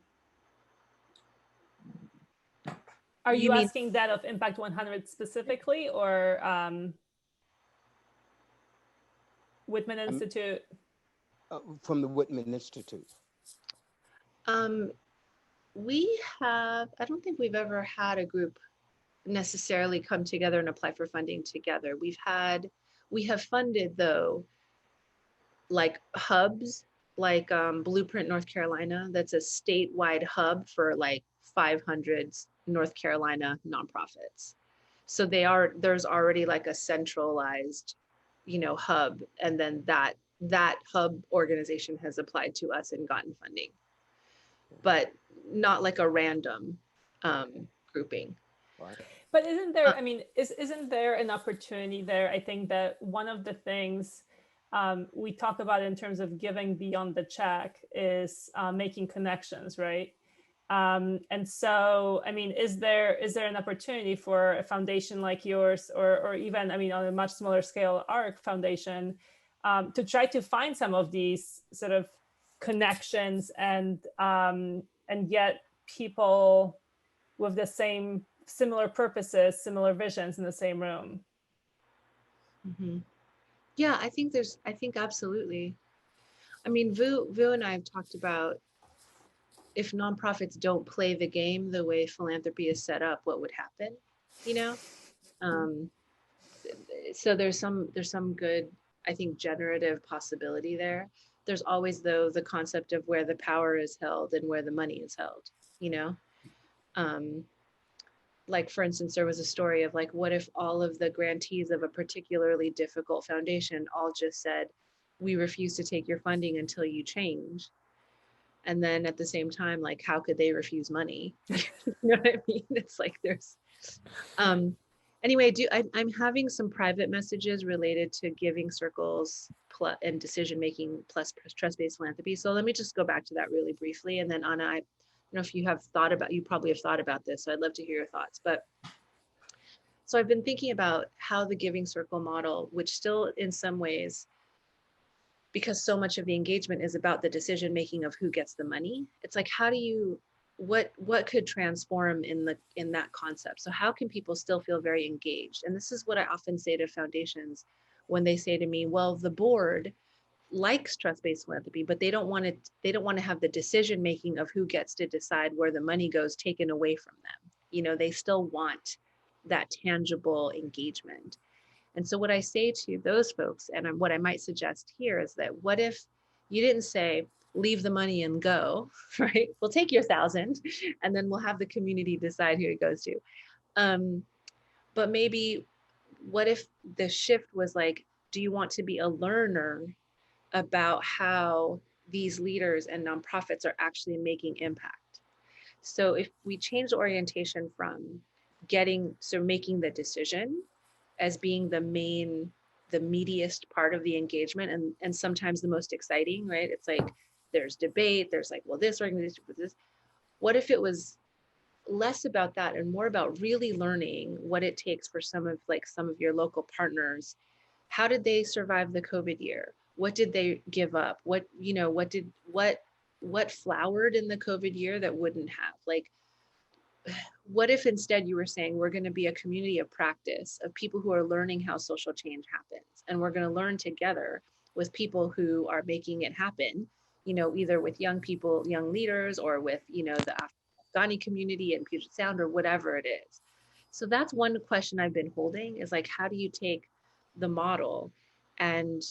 Speaker 3: Are you asking that of Impact 100 specifically, or Whitman Institute?
Speaker 6: From the Whitman Institute.
Speaker 2: We have, I don't think we've ever had a group necessarily come together and apply for funding together. We have funded though, like hubs, like Blueprint North Carolina, that's a statewide hub for like 500 North Carolina nonprofits. So there's already like a centralized, you know, hub, and then that hub organization has applied to us and gotten funding, but not like a random grouping.
Speaker 3: But isn't there, I mean, isn't there an opportunity there? I think that one of the things we talk about in terms of giving beyond the check is making connections, right? And so, I mean, is there an opportunity for a foundation like yours, or even, I mean, on a much smaller scale, ARC Foundation, to try to find some of these sort of connections and get people with the similar purposes, similar visions in the same room?
Speaker 2: Mm-hmm. Yeah, I think absolutely. I mean, Vu and I have talked about if nonprofits don't play the game the way philanthropy is set up, what would happen, you know? So there's some good, I think, generative possibility there. There's always, though, the concept of where the power is held and where the money is held, you know? Like, for instance, there was a story of like, what if all of the grantees of a particularly difficult foundation all just said, we refuse to take your funding until you change. And then at the same time, like, how could they refuse money? You know what I mean? It's like there's, anyway, I'm having some private messages related to giving circles and decision-making plus trust-based philanthropy. So let me just go back to that really briefly. And then Anna, I don't know if you probably have thought about this, so I'd love to hear your thoughts. But so I've been thinking about how the giving circle model, which still in some ways, because so much of the engagement is about the decision making of who gets the money, it's like, how do you, what could transform in that concept? So how can people still feel very engaged? And this is what I often say to foundations when they say to me, well, the board likes trust-based philanthropy, but they don't want to have the decision making of who gets to decide where the money goes taken away from them. You know, they still want that tangible engagement. And so what I say to those folks, and what I might suggest here, is that what if you didn't say, leave the money and go, right? We'll take your 1,000 and then we'll have the community decide who it goes to. But maybe what if the shift was like, do you want to be a learner about how these leaders and nonprofits are actually making impact? So if we change the orientation from making the decision as being the meatiest part of the engagement, and sometimes the most exciting, right? It's like there's debate, there's like, well, this organization with this. What if it was less about that and more about really learning what it takes for some of your local partners? How did they survive the COVID year? What did they give up? What flowered in the COVID year that wouldn't have? Like, what if instead you were saying we're going to be a community of practice of people who are learning how social change happens, and we're going to learn together with people who are making it happen, either with young people, young leaders, or with, the Afghani community in Puget Sound, or whatever it is. So that's one question I've been holding, is like, how do you take the model and,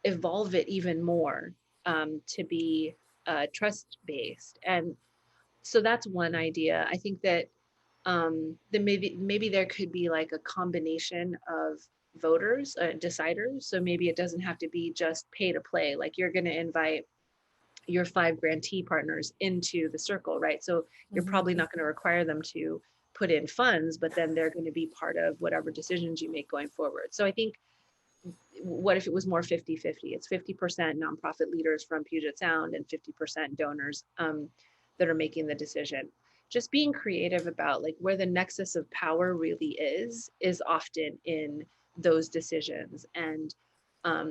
Speaker 2: evolve it even more to be trust-based? And so that's one idea. I think that maybe there could be like a combination of voters, deciders. So maybe it doesn't have to be just pay to play. Like, you're going to invite your 5 grantee partners into the circle, right? So you're probably not going to require them to put in funds, but then they're going to be part of whatever decisions you make going forward. So I think, what if it was more 50-50? It's 50% nonprofit leaders from Puget Sound and 50% donors that are making the decision. Just being creative about like where the nexus of power really is often in those decisions. And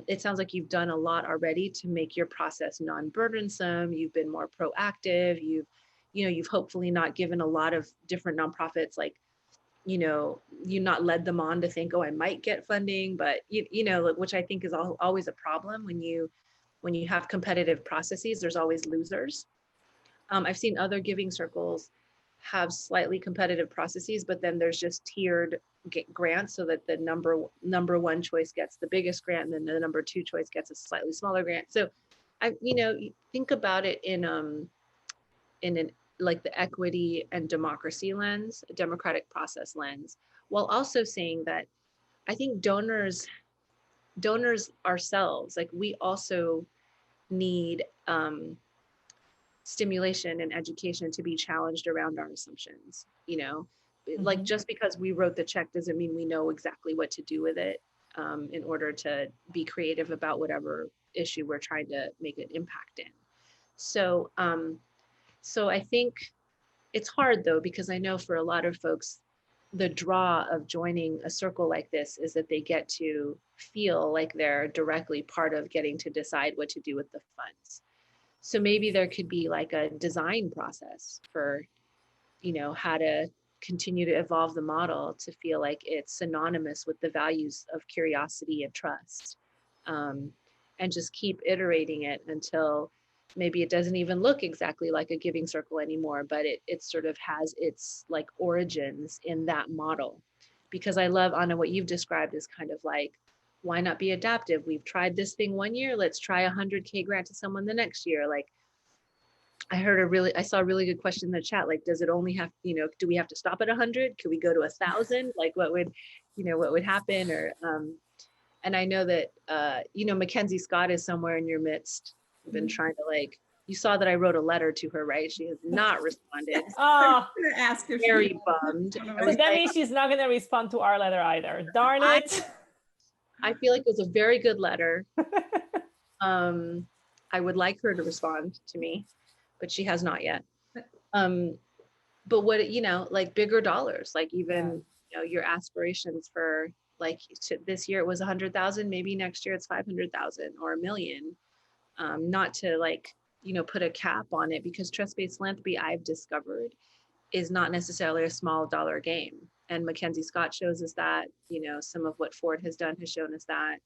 Speaker 2: it sounds like you've done a lot already to make your process non-burdensome. You've been more proactive. You've hopefully not given a lot of different nonprofits like, you not led them on to think, oh, I might get funding, but which I think is always a problem when you have competitive processes. There's always losers. I've seen other giving circles have slightly competitive processes, but then there's just tiered grants, so that the number one choice gets the biggest grant, and then the number 2 choice gets a slightly smaller grant. So you think about it in an like the equity and democracy lens, a democratic process lens, while also saying that I think donors ourselves, like, we also need stimulation and education to be challenged around our assumptions. Like, just because we wrote the check doesn't mean we know exactly what to do with it, in order to be creative about whatever issue we're trying to make an impact in. So I think it's hard though, because I know for a lot of folks, the draw of joining a circle like this is that they get to feel like they're directly part of getting to decide what to do with the funds. So maybe there could be like a design process for, how to continue to evolve the model to feel like it's synonymous with the values of curiosity and trust, and just keep iterating it until maybe it doesn't even look exactly like a giving circle anymore, but it sort of has its like origins in that model. Because I love, Anna, what you've described is kind of like, why not be adaptive? We've tried this thing one year, let's try 100K grant to someone the next year. Like, I saw a really good question in the chat, like, does it only have, do we have to stop at 100? Could we go to 1,000? Like, what would happen? Or, and I know that, Mackenzie Scott is somewhere in your midst. I've been trying to, like, you saw that I wrote a letter to her, right? She has not responded.
Speaker 3: Oh,
Speaker 1: Ask if
Speaker 2: Very bummed.
Speaker 3: that means she's not going to respond to our letter either. Darn it.
Speaker 2: I feel like it was a very good letter. I would like her to respond to me, but she has not yet. But what, like bigger dollars, like even, your aspirations for like this year it was 100,000, maybe next year it's 500,000 or $1 million. Not to like, put a cap on it, because trust-based philanthropy, I've discovered, is not necessarily a small dollar game. And Mackenzie Scott shows us that, some of what Ford has done has shown us that.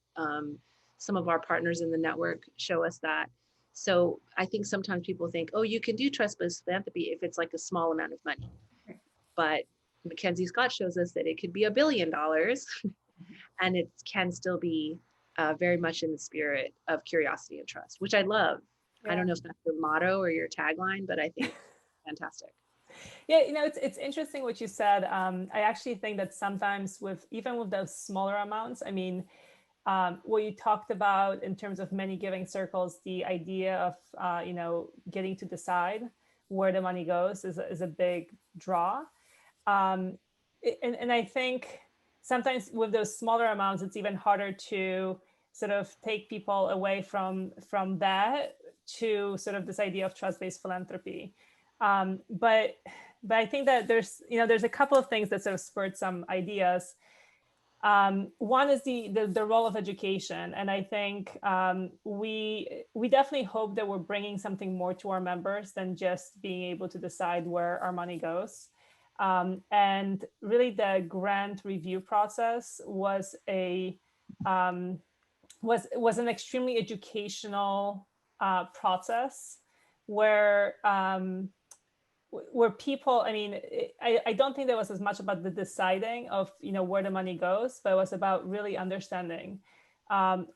Speaker 2: Some of our partners in the network show us that. So I think sometimes people think, oh, you can do trust-based philanthropy if it's like a small amount of money. But Mackenzie Scott shows us that it could be $1 billion and it can still be very much in the spirit of curiosity and trust, which I love. Yeah. I don't know if that's your motto or your tagline, but I think fantastic.
Speaker 3: Yeah, it's interesting what you said. I actually think that sometimes even with those smaller amounts, I mean, what you talked about in terms of many giving circles, the idea of, getting to decide where the money goes is a big draw. and I think sometimes with those smaller amounts, it's even harder to sort of take people away from that to sort of this idea of trust-based philanthropy. But I think that there's a couple of things that sort of spurred some ideas. One is the role of education, and I think we definitely hope that we're bringing something more to our members than just being able to decide where our money goes. And really, the grant review process was an extremely educational process where people, I mean, I don't think there was as much about the deciding of, where the money goes, but it was about really understanding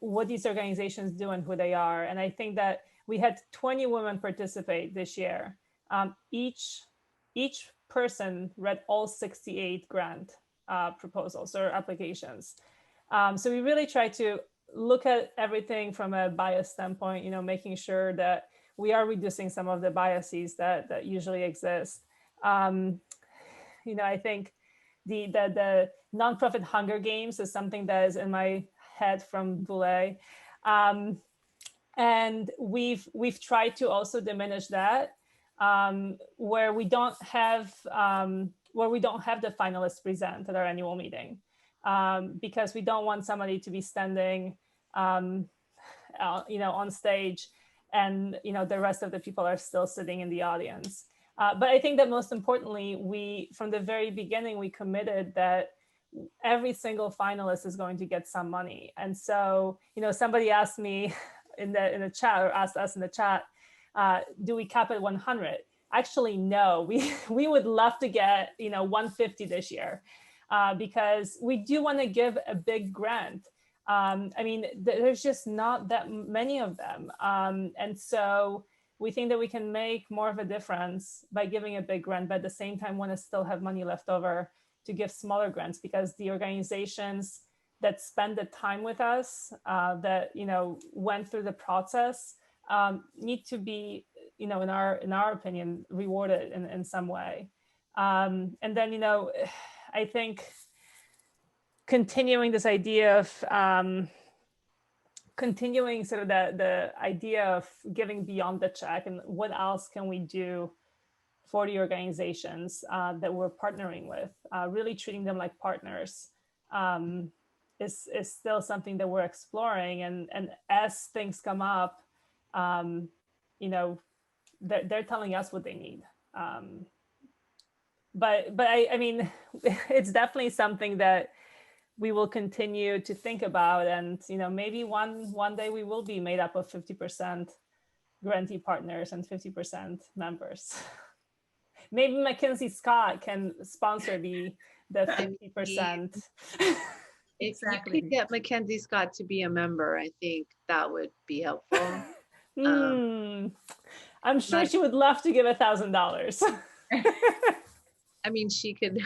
Speaker 3: what these organizations do and who they are. And I think that we had 20 women participate this year. Each person read all 68 grant proposals or applications. So we really try to look at everything from a bias standpoint, making sure that we are reducing some of the biases that usually exist. I think the nonprofit Hunger Games is something that is in my head from Boulay. And we've tried to also diminish that, where we don't have the finalists present at our annual meeting, because we don't want somebody to be standing on stage and the rest of the people are still sitting in the audience. But I think that most importantly, from the very beginning, we committed that every single finalist is going to get some money. And so, somebody asked me in the chat, or asked us in the chat, do we cap at 100? Actually, no, we would love to get 150 this year, because we do want to give a big grant. I mean, there's just not that many of them. And so we think that we can make more of a difference by giving a big grant, but at the same time want to still have money left over to give smaller grants, because the organizations that spend the time with us, that went through the process, need to be, in our opinion, rewarded in some way. And then, I think continuing this idea of continuing sort of the idea of giving beyond the check, and what else can we do for the organizations that we're partnering with, really treating them like partners, is still something that we're exploring. And as things come up, they're telling us what they need. But I mean, it's definitely something that we will continue to think about, and maybe one day we will be made up of 50% grantee partners and 50% members. Maybe Mackenzie Scott can sponsor the 50%.
Speaker 2: If you could get Mackenzie Scott to be a member, I think that would be helpful.
Speaker 3: I'm sure she would love to give $1,000.
Speaker 2: I mean, she could.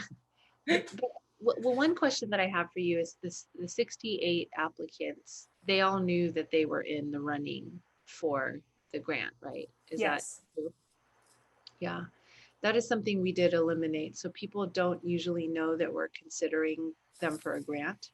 Speaker 2: Well, one question that I have for you is the 68 applicants, they all knew that they were in the running for the grant, right? Is
Speaker 3: yes.
Speaker 2: that true? Yeah, that is something we did eliminate. So people don't usually know that we're considering them for a grant.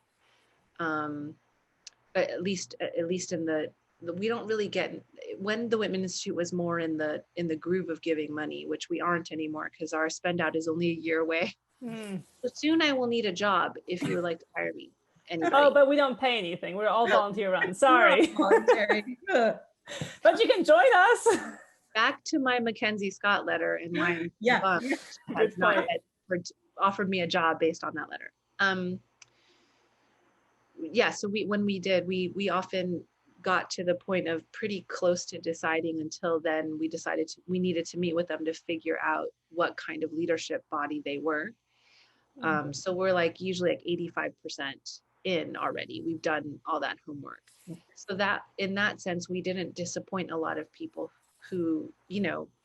Speaker 2: At least in we don't really get, when the Whitman Institute was more in the groove of giving money, which we aren't anymore because our spend out is only a year away. So soon I will need a job if you would like to hire me. Anybody.
Speaker 3: Oh, but we don't pay anything. We're all volunteer run. Sorry. But you can join us.
Speaker 2: Back to my Mackenzie Scott letter and why I'm has not offered me a job based on that letter. Yeah, so when we did, we often got to the point of pretty close to deciding. Until then, we decided we needed to meet with them to figure out what kind of leadership body they were. So we're usually 85% in already. We've done all that homework. So that in that sense, we didn't disappoint a lot of people who,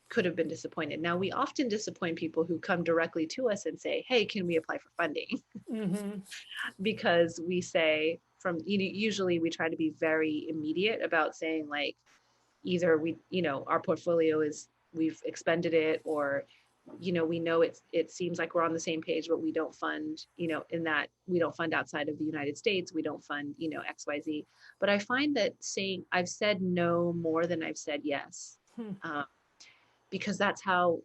Speaker 2: could have been disappointed. Now, we often disappoint people who come directly to us and say, hey, can we apply for funding? Because we say usually we try to be very immediate about saying either our portfolio we've expended it, or we know it seems like we're on the same page, but we don't fund, in that we don't fund outside of the United States. We don't fund, XYZ. But I find that I've said no more than I've said yes, because that's how,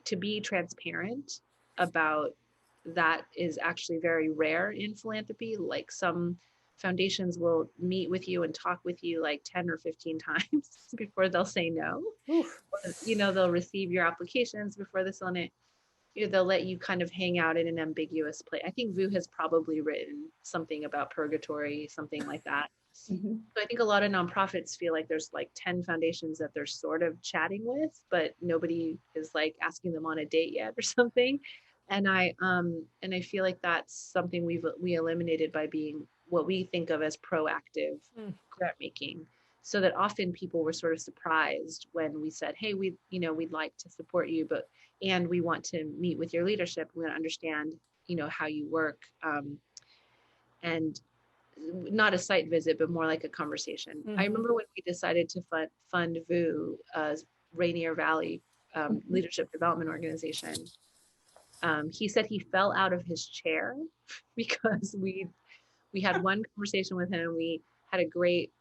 Speaker 2: to be transparent about that is actually very rare in philanthropy. Like, some foundations will meet with you and talk with you like 10 or 15 times before they'll say no.
Speaker 3: Oof.
Speaker 2: They'll receive your applications before they sign it. They'll let you kind of hang out in an ambiguous place. I think Vu has probably written something about purgatory, something like that.
Speaker 1: Mhm.
Speaker 2: So I think a lot of nonprofits feel like there's like 10 foundations that they're sort of chatting with, but nobody is like asking them on a date yet or something. And I feel like that's something we eliminated by being what we think of as proactive grant making. So that often people were sort of surprised when we said, hey, we'd like to support you, and we want to meet with your leadership. We want to understand, how you work. And not a site visit, but more like a conversation. I remember when we decided to fund VU, Rainier Valley Leadership Development Organization. He said he fell out of his chair because we had one conversation with him. We had a great,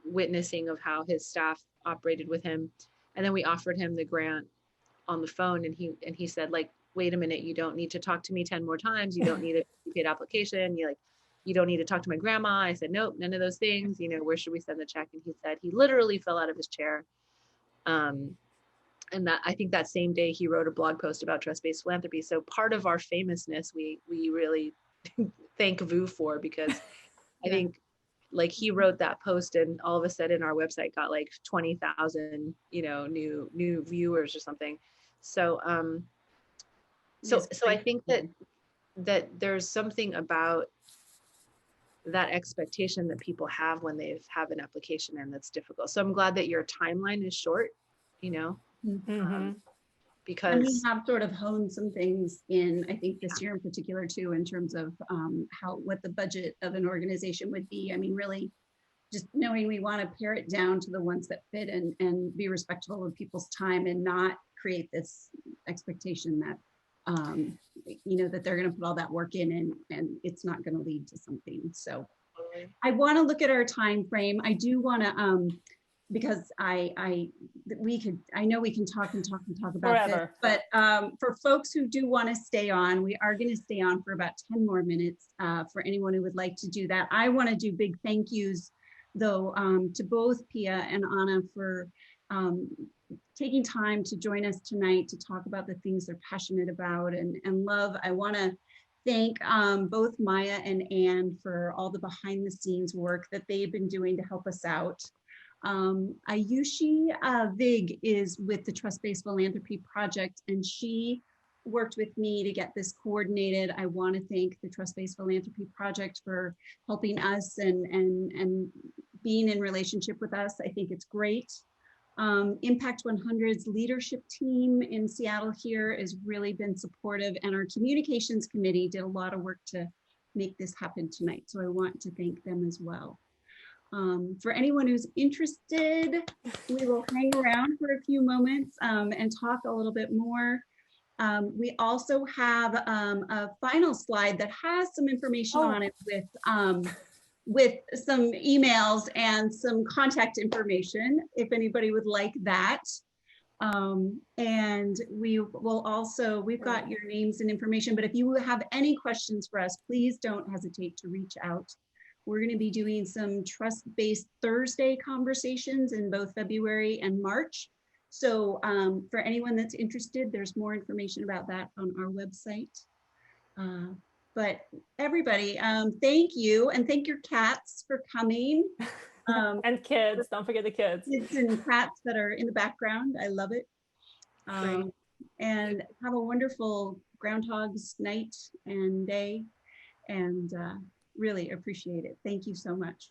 Speaker 2: witnessing of how his staff operated with him, and then we offered him the grant on the phone, and he said, like, wait a minute, you don't need to talk to me 10 more times. You don't need a paid application. You don't need to talk to my grandma. I said, nope, none of those things. Where should we send the check? And he said he literally fell out of his chair. And that, I think that same day he wrote a blog post about trust-based philanthropy. So part of our famousness, we really thank VU for, because I think, like, he wrote that post and all of a sudden our website got like 20,000, new viewers or something. So, so I think that there's something about that expectation that people have when they have an application in that's difficult. So I'm glad that your timeline is short, because.
Speaker 1: And we have sort of honed some things in, I think this year in particular too, in terms of what the budget of an organization would be. I mean, really just knowing we want to pare it down to the ones that fit and be respectful of people's time and not create this expectation that that they're going to put all that work in and it's not going to lead to something. So I want to look at our time frame. I do want to because I know we can talk about
Speaker 3: forever.
Speaker 1: This, but for folks who do want to stay on, we are going to stay on for about 10 more minutes. For anyone who would like to do that, I want to do big thank yous though to both Pia and Anna for taking time to join us tonight to talk about the things they're passionate about and love. I want to thank both Maya and Anne for all the behind the scenes work that they've been doing to help us out. Ayushi Vig is with the Trust-Based Philanthropy Project, and she worked with me to get this coordinated. I want to thank the Trust-Based Philanthropy Project for helping us and being in relationship with us. I think it's great. Impact 100's leadership team in Seattle here has really been supportive, and our communications committee did a lot of work to make this happen tonight. So I want to thank them as well. For anyone who's interested, we will hang around for a few moments and talk a little bit more. We also have a final slide that has some information on it with some emails and some contact information if anybody would like that. And we will also, we've got your names and information, but if you have any questions for us, please don't hesitate to reach out. We're going to be doing some trust-based Thursday conversations in both February and March. So for anyone that's interested, there's more information about that on our website. But everybody, thank you, and thank your cats for coming.
Speaker 3: And kids, don't forget the kids.
Speaker 1: Kids and cats that are in the background, I love it. And have a wonderful Groundhog's night and day, and really appreciate it. Thank you so much.